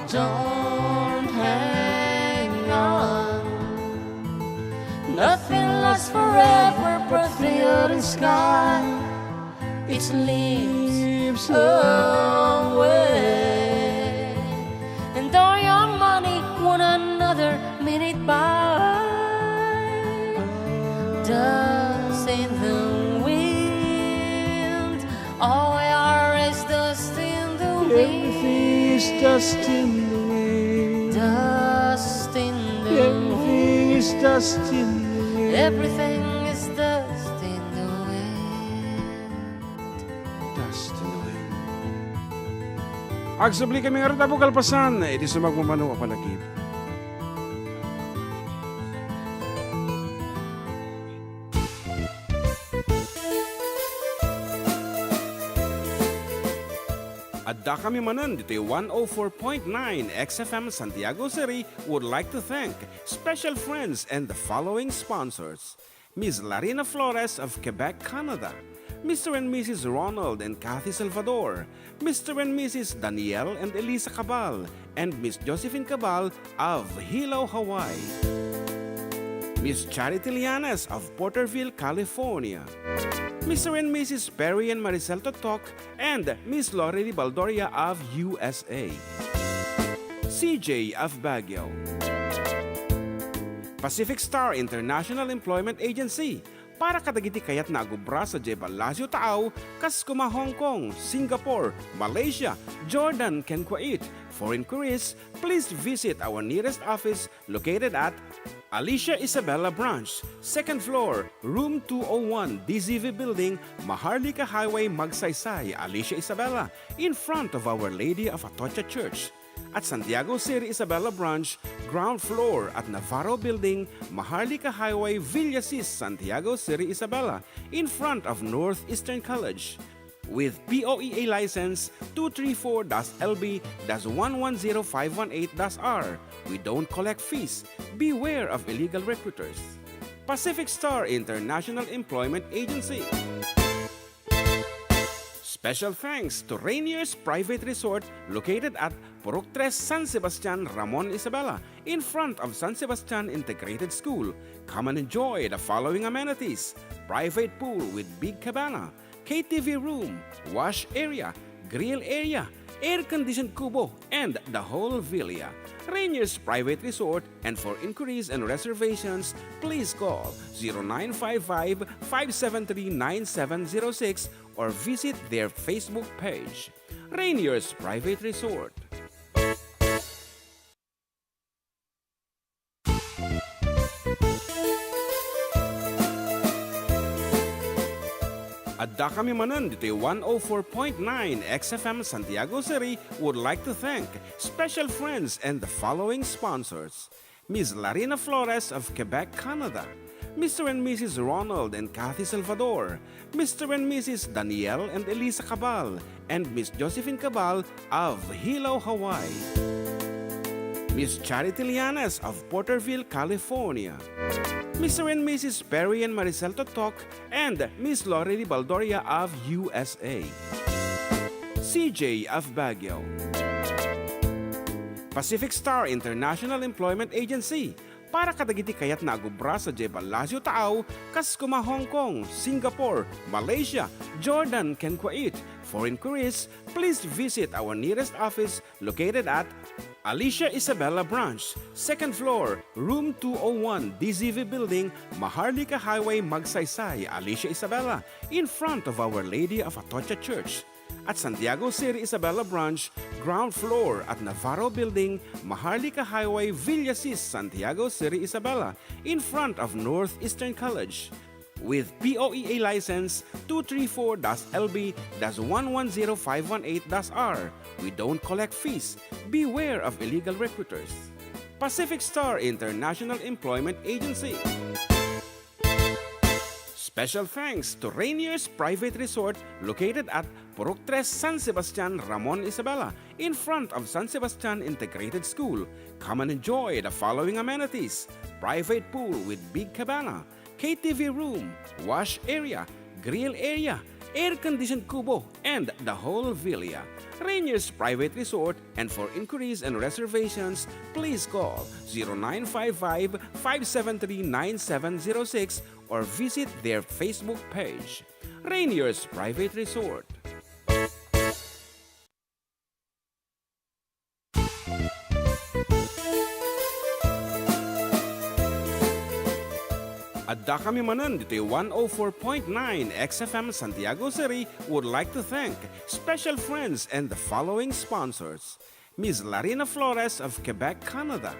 Don't hang on. Nothing lasts forever but the earth and sky. It slips away, and our young money one another minute by. Dust in the wind. All we are is dust in the wind. Everything is dust in the wind. Dust in the Everything is dust in the wind. Everything is dust in the wind. Dust in the wind. Agsabli kami nga rin kalpasan, iti sumagmamano apalakip. Adda kami Manen, dito 104.9 XFM Santiago City would like to thank special friends and the following sponsors. Ms. Larina Flores of Quebec, Canada. Mr. and Mrs. Ronald and Kathy Salvador. Mr. and Mrs. Danielle and Elisa Cabal. And Miss Josephine Cabal of Hilo, Hawaii. Miss Charity Lianes of Porterville, California. Mr. and Mrs. Perry and Maricel Totok, and Miss Lorely Baldoria of USA. CJ of Baguio. Pacific Star International Employment Agency. Para kadagiti kayat na agubra sa Jebalasyo Taaw, Kaskuma, Hong Kong, Singapore, Malaysia, Jordan, ken Kuwait. For inquiries, please visit our nearest office located at Alicia Isabella Branch, 2nd floor, room 201, DZV Building, Maharlika Highway, Magsaysay, Alicia Isabella, in front of Our Lady of Atocha Church. At Santiago City Isabella Branch, ground floor at Navarro Building, Maharlika Highway, Villasis, Santiago City Isabella, in front of Northeastern College. With POEA license 234-LB-110518-R. We don't collect fees. Beware of illegal recruiters. Pacific Star International Employment Agency. Special thanks to Rainier's Private Resort located at Purok 3, San Sebastian, Ramon Isabela, in front of San Sebastian Integrated School. Come and enjoy the following amenities: private pool with big cabana, KTV room, wash area, grill area, air-conditioned kubo, and the whole villa. Rainier's Private Resort, and for inquiries and reservations, please call 0955-573-9706 or visit their Facebook page. Rainier's Private Resort. Adda kami Manen, dito 104.9 XFM Santiago City would like to thank special friends and the following sponsors. Ms. Larina Flores of Quebec, Canada. Mr. and Mrs. Ronald and Kathy Salvador. Mr. and Mrs. Danielle and Elisa Cabal. And Miss Josephine Cabal of Hilo, Hawaii. Miss Charity Lianes of Porterville, California. Mr. and Mrs. Perry and Maricel Totok, and Miss Lorely Baldoria of USA. CJ of Baguio. Pacific Star International Employment Agency. Para kadagiti kayat na agubra sa Jebalasyo Taaw, Kaskuma, Hong Kong, Singapore, Malaysia, Jordan, ken Kuwait. For inquiries, please visit our nearest office located at Alicia Isabella Branch, 2nd floor, room 201, DZV Building, Maharlika Highway, Magsaysay, Alicia Isabella, in front of Our Lady of Atocha Church. At Santiago City Isabella Branch, ground floor at Navarro Building, Maharlika Highway, Villasis, Santiago City Isabella, in front of Northeastern College. With POEA license 234-LB-110518-R. We don't collect fees. Beware of illegal recruiters. Pacific Star International Employment Agency. Special thanks to Rainier's Private Resort located at Purok 3, San Sebastian, Ramon Isabela, in front of San Sebastian Integrated School. Come and enjoy the following amenities: private pool with big cabana, KTV room, wash area, grill area, air-conditioned kubo, and the whole villa. Rainier's Private Resort, and for inquiries and reservations, please call 0955-573-9706 or visit their Facebook page. Rainier's Private Resort. Adda kami Manen dito 104.9 XFM Santiago City would like to thank special friends and the following sponsors. Ms. Larina Flores of Quebec, Canada.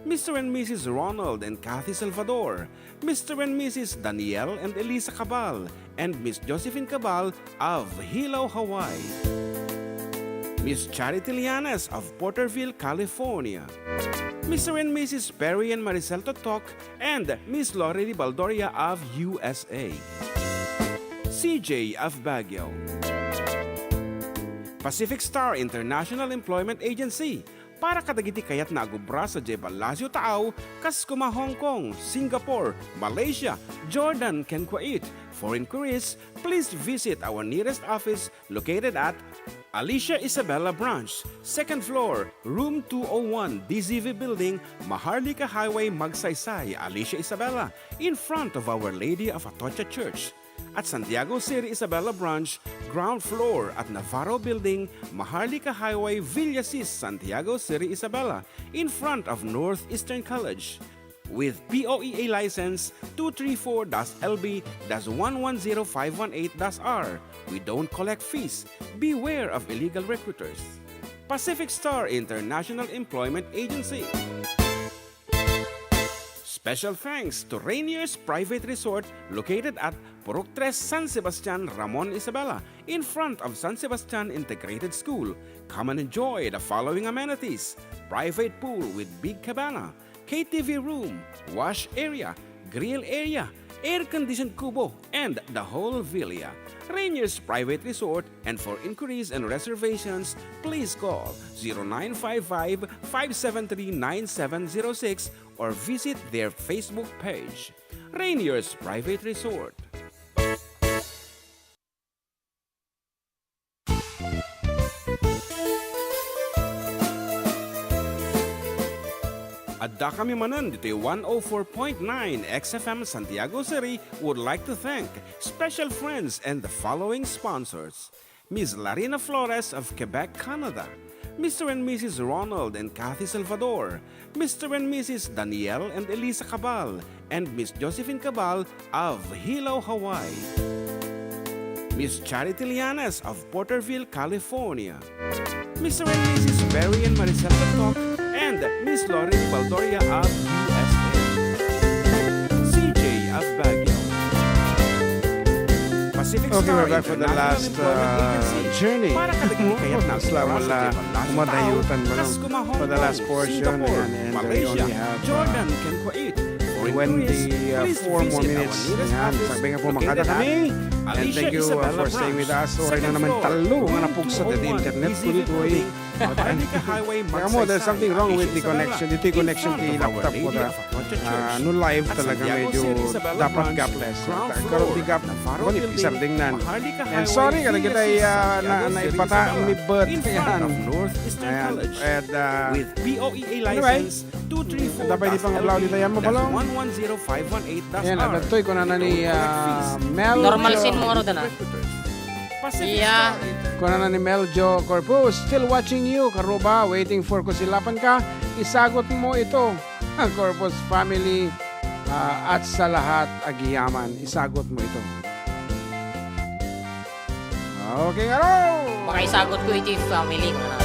Mr. and Mrs. Ronald and Kathy Salvador. Mr. and Mrs. Danielle and Elisa Cabal. And Miss Josephine Cabal of Hilo, Hawaii. Miss Charity Lianes of Porterville, California. Mr. and Mrs. Perry and Maricel Totok, and Miss Lorely Baldoria of USA. CJ of Baguio. Pacific Star International Employment Agency. Para kadagiti kayat na agubra sa Jebel Lazio Taaw, Kaskuma, Hong Kong, Singapore, Malaysia, Jordan, ken Kuwait. For inquiries, please visit our nearest office located at Alicia Isabella Branch, 2nd floor, room 201, DZV Building, Maharlika Highway, Magsaysay, Alicia Isabella, in front of Our Lady of Atocha Church. At Santiago City Isabella Branch, ground floor at Navarro Building, Maharlika Highway, Villasis, Santiago City Isabella, in front of Northeastern College. With POEA license 234-LB-110518-R. We don't collect fees. Beware of illegal recruiters. Pacific Star International Employment Agency. Special thanks to Rainier's Private Resort located at Purok 3 San Sebastian, Ramon Isabela, in front of San Sebastian Integrated School. Come and enjoy the following amenities: private pool with big cabana, KTV room, wash area, grill area, air-conditioned kubo, and the whole villa. Rainier's Private Resort, and for inquiries and reservations, please call 0955-573-9706 or visit their Facebook page. Rainier's Private Resort. Adda kami Manen dito 104.9 XFM Santiago City would like to thank special friends and the following sponsors. Ms. Larina Flores of Quebec, Canada. Mr. and Mrs. Ronald and Kathy Salvador. Mr. and Mrs. Danielle and Elisa Cabal. And Miss Josephine Cabal of Hilo, Hawaii. Miss Charity Lianes of Porterville, California. Mr. and Mrs. Perry and Maricel Totok, and Miss Lorely Baldoria of USA. CJ of Baguio. Pacific Okay, Star we're back for the last journey. Isla wala umadayutan mo lang for the last portion, and we only have Jordan, ken Kuwait. 24 more minutes. Yan, sabi nga po makada kami. And thank you for staying with us. Sorry na naman talo nga napugsat at internet ko dito eh. Kaya mo, there's something wrong with the connection. Dito yung connection kay laptop ko na no live talaga medyo dapat gapless. Karoon di gap, kunit isang tingnan. And sorry ka na kita naipata mi bird. Ayan. And with POEA license 234. dapat di pang ablaw dito yan mo balong. 110518. Ayan, abatoy ko na ni Mel. Normal sin mo ro dana. Yeah. Kuna na ni Meljo Corpus, still watching you, Karuba, waiting for kusilapan ka, isagot mo ito, Corpus family, at sa lahat agiyaman, isagot mo ito. Okay, ngaro! Makaisagot ko iti family ko na.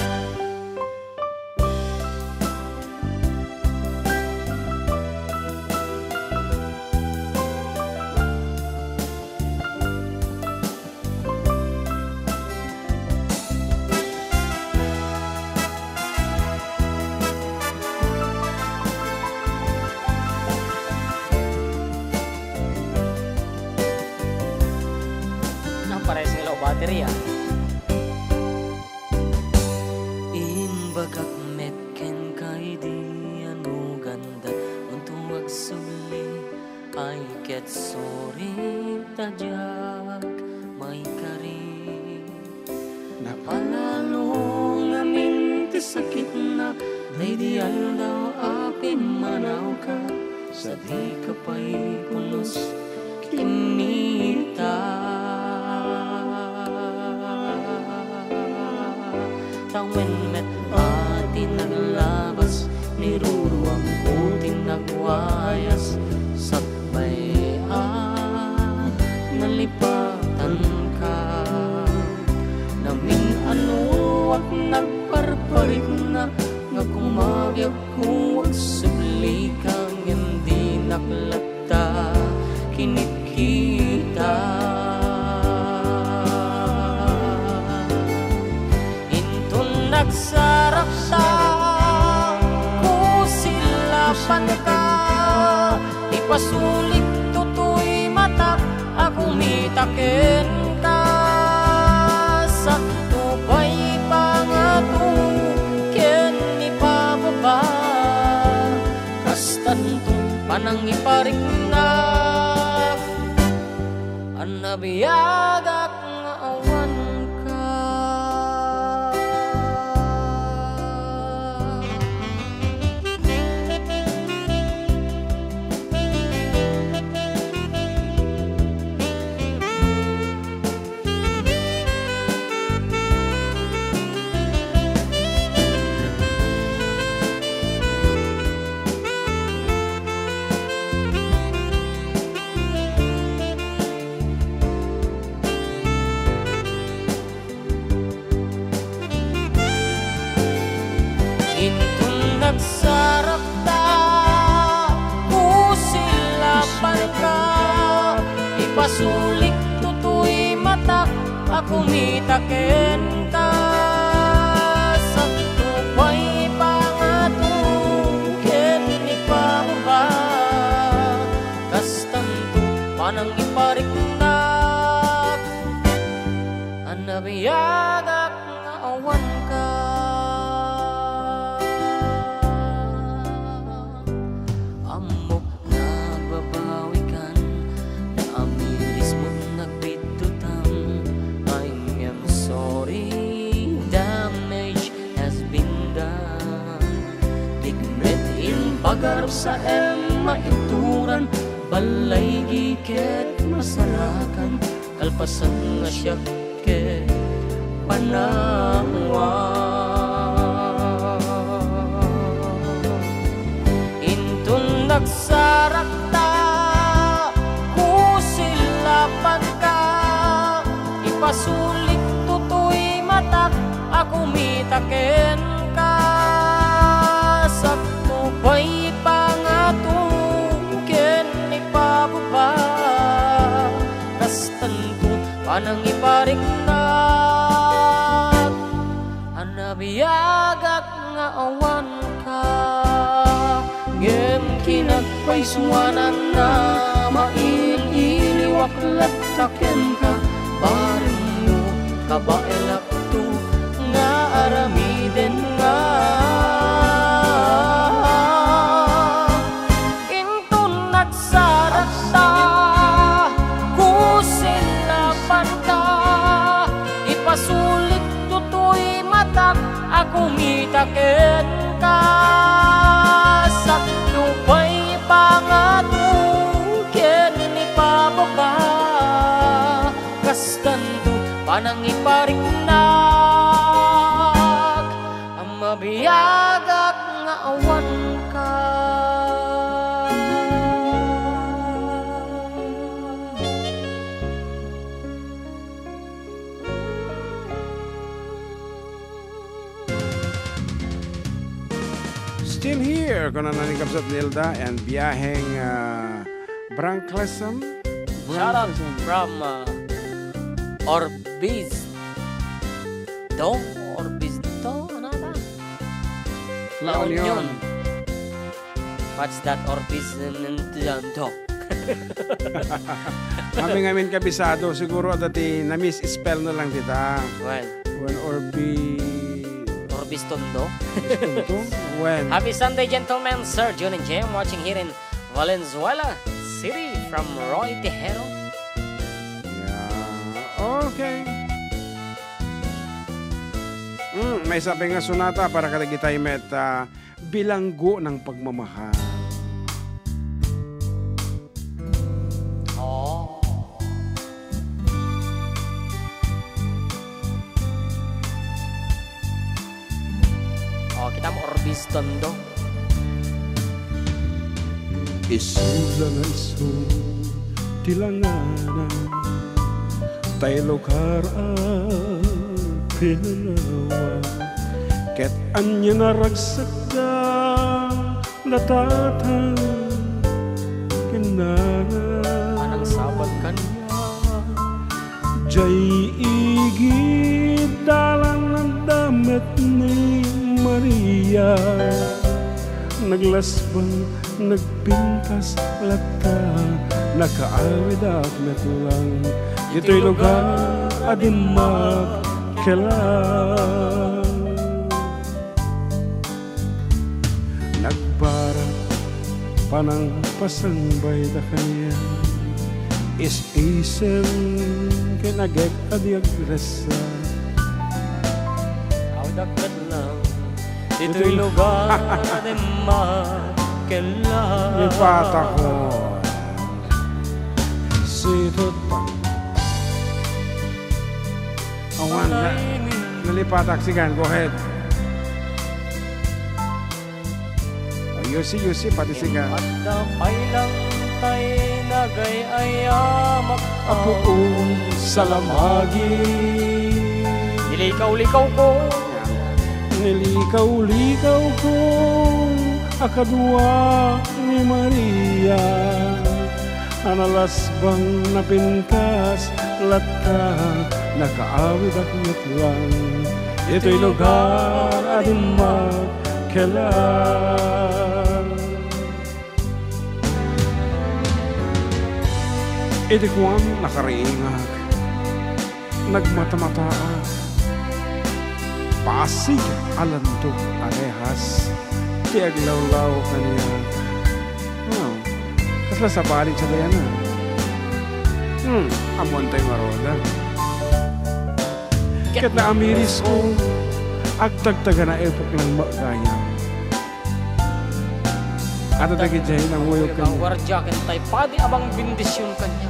Pares nila o baterya. Imbagak metken kay di ano ganda untuk agsuli ay ket sorry tajak may kar Sana'y diyan daw apin manaw ka, sa di ka pa'y kunos kinita. Tawen met atin naglabas, niruruang kutin nagwayas, sakbay nalipatan ka. Namin ano at nagparparit na, nga kumagyak kung subli kang hindi naklata kinikita. Intun nagsarap sa kusilapan ka, ipasulit tutoy mata ako mitaken ka. Sakto ba'y pangatong ken ipababa, kastanto panang iparik na, anabiyagak nga awan ka. Nagsarap ta, kusilapan ka, ipasulik tutoy matak, ako mitaken ka. Sakto ba'y pangatong ken ipababa, kastanto panang iparik na, anabiyagak nga awan ka. Pagarap sa maituran, balay giket masarakan, kalpasan nga siya ke panangwa. Intun nagsarak ta, kusilapan ka, ipasulik tutoy matak, ako mitaken ka. Sakto ba'y pangatong ken ipababa, kastanto panang iparik na, anabiyagak nga awan ka. Ngem kinagpay suwanan na, maililiwaklat taken ka, bareng mo kabaelak to nga aramiden nga. Ipasulit tutoy matak, ako mitaken ka. Sakto ba'y pangatong ken ipababa, kastanto panang iparik na, ang mabiyagak nga awan ka. Still here, kung naning kapsat ni Ilda and biyaheng Branklesam. Shout out from Orbiz Do, ano ba? La Union. What's that Orbiz Do? Ngamin kabisado, siguro dati na-miss-spell na lang dita. When Orbiz Tondo. When? Happy Sunday, gentlemen. Sir June and Jem watching here in Valenzuela City from Roy Tejero. Yeah, okay. may sabi nga sunata para kadagitay met bilanggo ng pagmamahal. Oh. Oh, kita mo orbis tondo. Isulang iso tilanganan tayo lokar pinanawa ket anya naragsak da latatan kinana Anang sabag kanya. jay igid dalang ng damit ni Maria naglasbang nagpintas lata nakaawid at metlang ito'y lugar adimak kelang nagbara panang pasangbay da kanya is-isem kinagek adyag rasa Awdagkat lang. Dito'y lugar na makailan. ipata ko sitot pa awan na nalipatak sigan go ahead yusi pati sigan At dapay lang tay nagay-ayamak apuong salamagi Nilikaw-likaw ko. nilikaw-likaw ko akadwa ni Maria analasbang napintas lata nakaawid at lang ito'y lugar adin magkelang iti kuwang nakariingag nagmata-mataan pasig alantok arehas tiaglawlaw kaniya kasla sa balik sa dayana amon tayo maroda ket na amiris ko agtagtaga na epok ng magayang at atagidyahin ang uyog Ang kanya wardya kentay padi abang bindisyon kanya.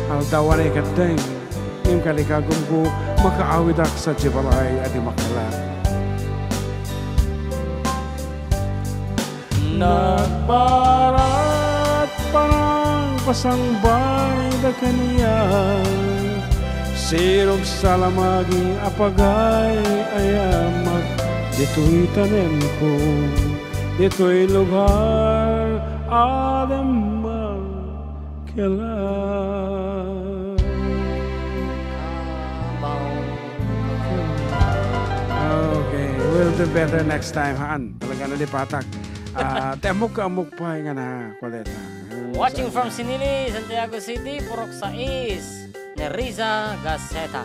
ang dawan ay kateng yung kalikagong ko makaawid ak sa Jibalay at Makala nagbarat parang pasangbay da kaniya sirog salamagi apagay ayamak dito'y tanen ko dito'y lugar adem magkelang okay, we'll do better next time haan talaga nalipatak temok-amok pa nga na kuleta Watching from Sinili, Santiago City, Purok Sais, Neriza Gaceta.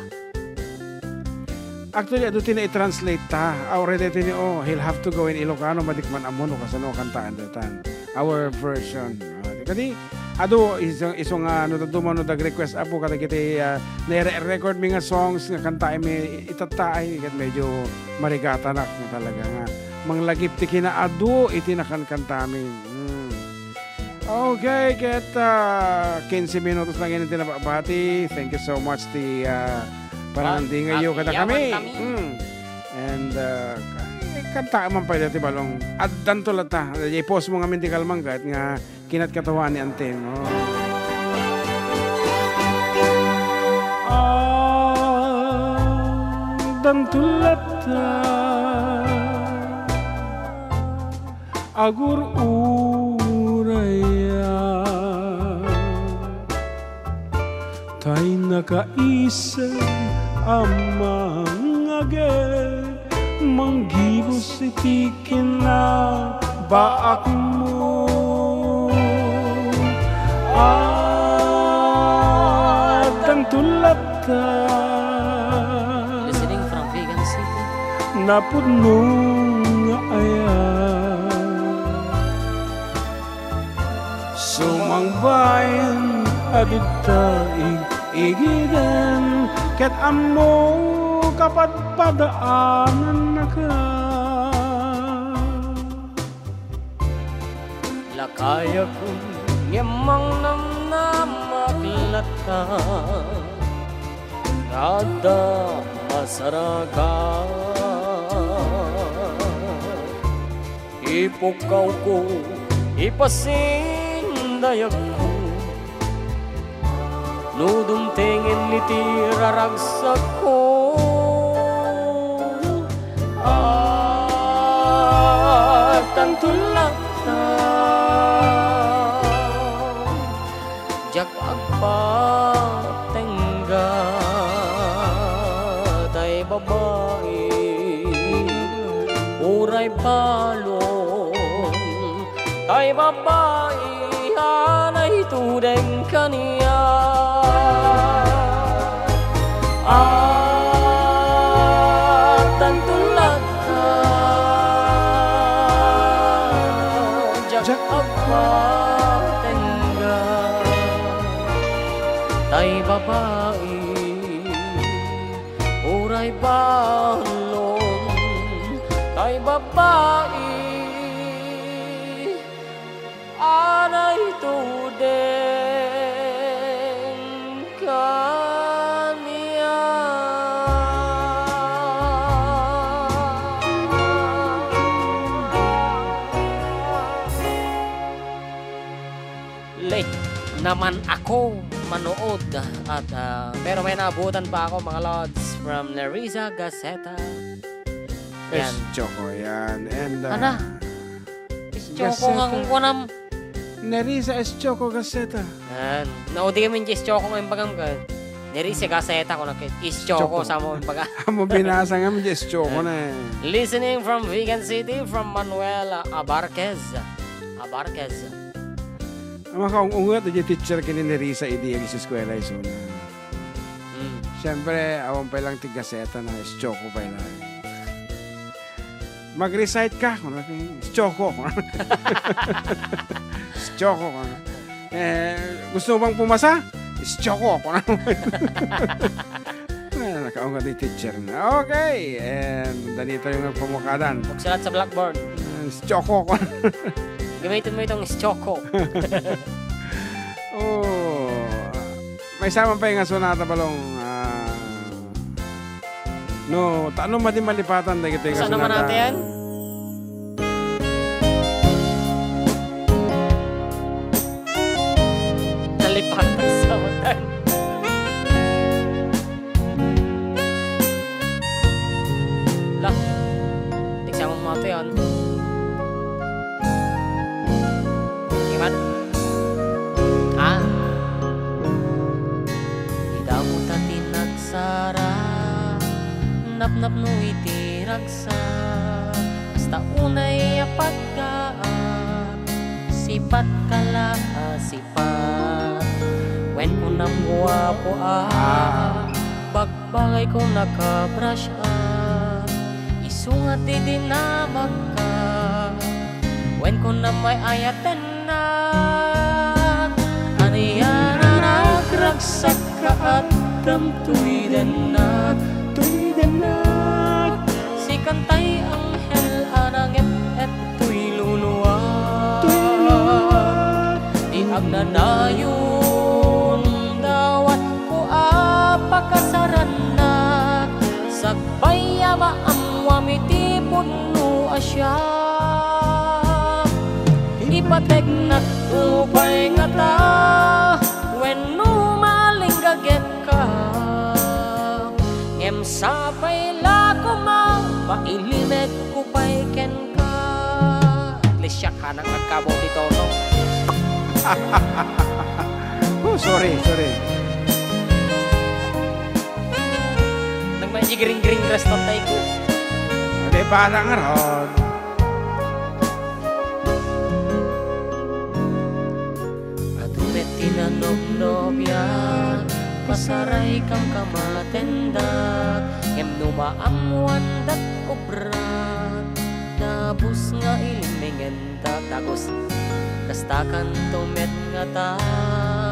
actually ado tina i-translate ta already tini he'll have to go in Ilocano madikman amon o kasano kantaan datan our version kadi ado isong ano duman dag request apo kada kiti na-record mi nga songs nga kanta mi itatay ket medyo marigata nak na talaga nga manglagip ti kina ado iti nakan-kanta mi okay ket 15 minutos lang ini tinababati thank you so much ti parang hindi ngayon kada kami and kanta man pa dati balong addan to lata i-post mo nga minti kalmanggat nga kinat katawan ni Anten addan to lata agur uraya tay nakaisa amang agay manggibos iti kinabaak mo adang tulata Listening from Vegan City. napuno nga ayan sumangbayan agitaig igidan ket ammo kapadpadaanan na ka. Lakaya kong ngemang namaklata Adda masaraga Ipukaw ko, ipasindayak ko Nudumtingin ni tiraragsak ko At ang tulak Jak agpatengga tay babae uray balon tay babae hanay tudeng kaniya at ang tulad jak agpatengga tay babae uray balon tay babae anay tudeng kaniya late naman ako manood at pero may naabutan pa ako mga lods from Nerissa Gaceta. Yan. Choco yan. And, Ana? Choco nga kung kunam. Nerissa es Choco Gaceta. Yan. Naudi kami yung Choco ngayon bagam ka. Nerissa Gaceta ko na is Choco sa mo baga. Amo binasa nga mo es Choco na eh. Listening from Vegan City from Manuel Abarquez. Ang makaungat na teacher ka ni Nerissa idiyag sa eskwela iso na. Siyempre, awan pa lang tigaseta na es Choco pa lang. Mag-recite ka kung es Choco. Es Choco. Gusto mo bang pumasa? Es Choco. Nakaungat ni teacher na. Okay. And ganito yung pumukadan. Magsulat sa blackboard. Es Choco. Gamitin mo itong Choco. Oh, may samang pa yung sonata balong no, tanong mati malipatan dahil ito yung Saan naman natin yan? Nalipatan sa matan. Lah, tiksa mo mga ito yan. Iman? Hidamuta tinagsara Napnap no itiragsa Hasta unay apagka Sipat kala sipat When ko nang guwapo Bagbagay ko nakabrush Isungat di dinamag ka When ko na may ayaten na Aniyara nagragsak ka at damtuiden na Si kantay anghel anangep et tuy luluwa Di agnanayon dawat ko apakasaran na Sagbaya ba ang wamiti puno asya Ipatek na upay nga ta When numaling gaget ka Ngem sapay la ko ma Pailimet ko pa'y ken ka At least siya ka nang nagkabaw dito no Oh, sorry. Nagmajigring-gring resto tayo ko Hindi pa nga ron. Atumet tinanong-nobya Pasaray kang kamatenda Ngem numaamuan dat obra Dabus nga ilmingan tatagos Kastakan tumet nga ta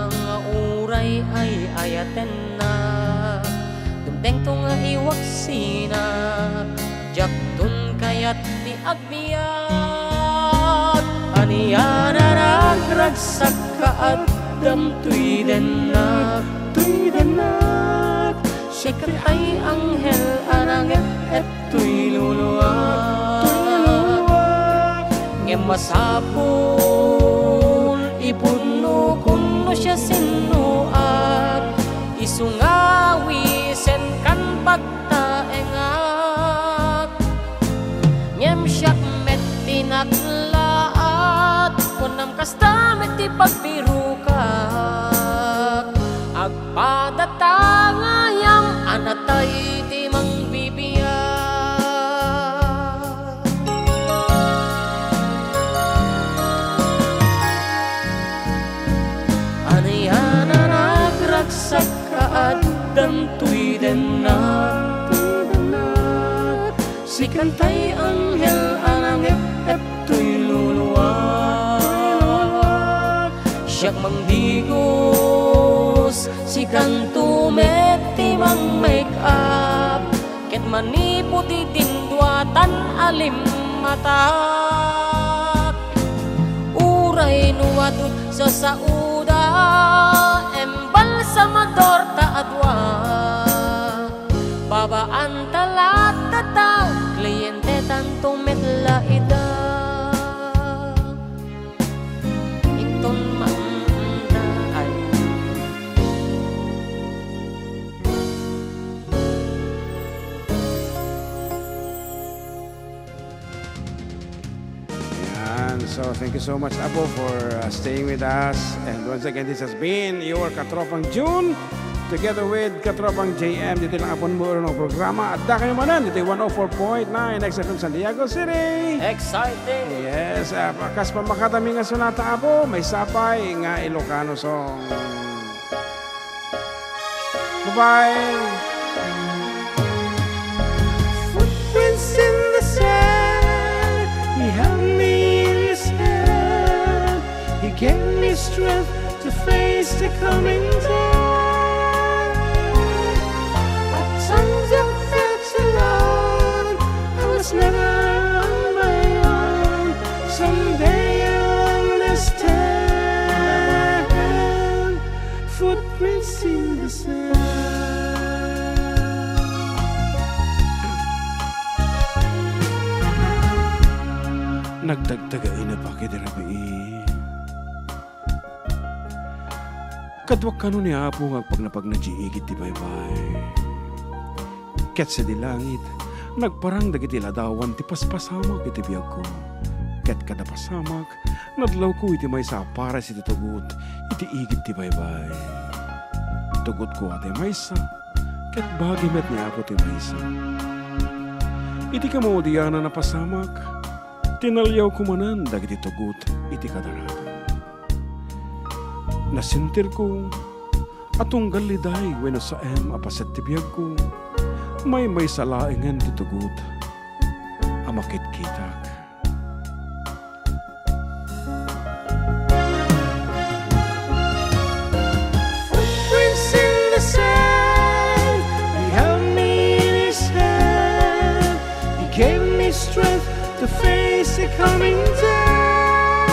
Nga uray ay ayaten na dengto nga iwaksina, jaktun kayat ti agbiag. Aniya narag-ragsak kaadam tuy denak, siya katay anghel anangep tuy luluwag. Ngem masapul ipuno kuno siya sinuat, isungawi sen kan pagtaengat. Ngem siya met tinaklaat, kunam kasta met ti pagbirukat. Agpadatangayam anatay ti mangbibiyag. Aniya narag-ragsak kaadam tuy denak, si kantay anghel anangep tuy luluwag. Siyak mangdigos si kanto meti mang make up, ket maniputi dinduatan alim matak. Uray nuwadut sa sauda, embalsamador taadwa, babaan talat tataw, kliyente tanto metla ida. Iton manda ay So thank you so much, Abo, for staying with us. And once again, this has been your Katropang June together with Katropang JM. Dito lang apon mo ng programa. Adda kayo Manen. Dito 104.9 XFM San Diego City. exciting. Yes, kas pa makadami nga sunata, Abo. May sapay nga Ilocano song. Bye-bye. Footprints in the sand, he held me in his hand, he gave me strength to face the coming day. At times I felt alone, I was never on my own. Someday I'll understand. Footprints in the sand. Nagdagdagay na pa kitirabi. Kadwak ka nun ni Apo nga pag napagnajiigit ti baybay. Ket sa di langit, nagparang dagiti ladawan ti paspasamak iti biyag ko. Ket kada pasamak, nadlaw ko iti may sa para si titugot, iti igit ti baybay. Tugot ko ati maysa, ket bagi met ni Apo ti maysa. Iti kamaudiana na pasamak, tinalyaw ko manan dagiti tugot iti kadaratan. Nasintir ko atong galiday wenno sa apaset ti biyag ko, may salaingan ti tugot amakit kitak. Footprints in the sand, he held me in his hand, he gave me strength to face the coming day.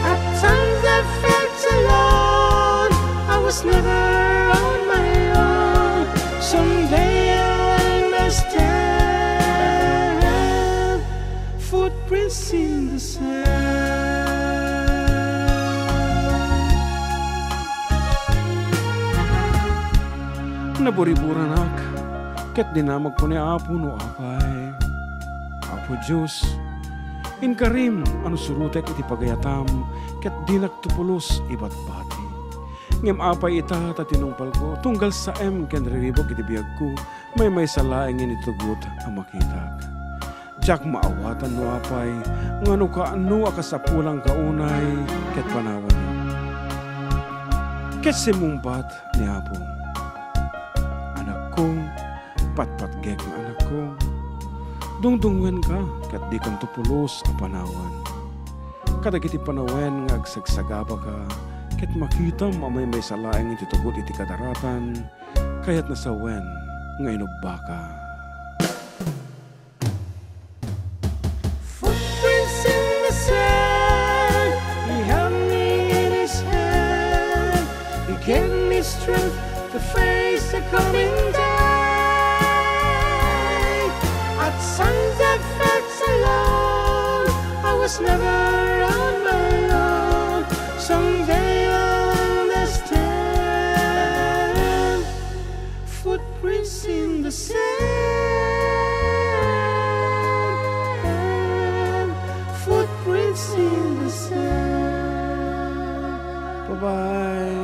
At times I felt alone, I was never on my own. Someday I'll understand. Footprints in the sand. Naburiburan ak, ket dinamag ko ni Apo no apay. Apo Diyos, inkarim ano surutek iti pagayatam, ket dinak tupulos ibat bati. Ngem apay ita tatinungpal ko, tunggal sa ken riribok iti biyag ko, may salaing initugot ang makitak. Jak maawatan no apay, ngano ka ano akasapulang kaunay, ket panawan. Ket simumpat ni Apo. Anak ko, patpatgek ng anak ko, dungdungwen ka, kat di kang tupulos a panawan. Kadagiti panawen nga agsagsagaba ka, ket makita mamay may salaing iti tugot iti kadaratan, Kaya't nasawen nga inubaka. Footprints in the sand, he held me in his hand. He gave me strength to face the coming day. At times I felt so alone, I was never on my own. Someday I'll understand. Footprints in the sand, footprints in the sand. Bye-bye.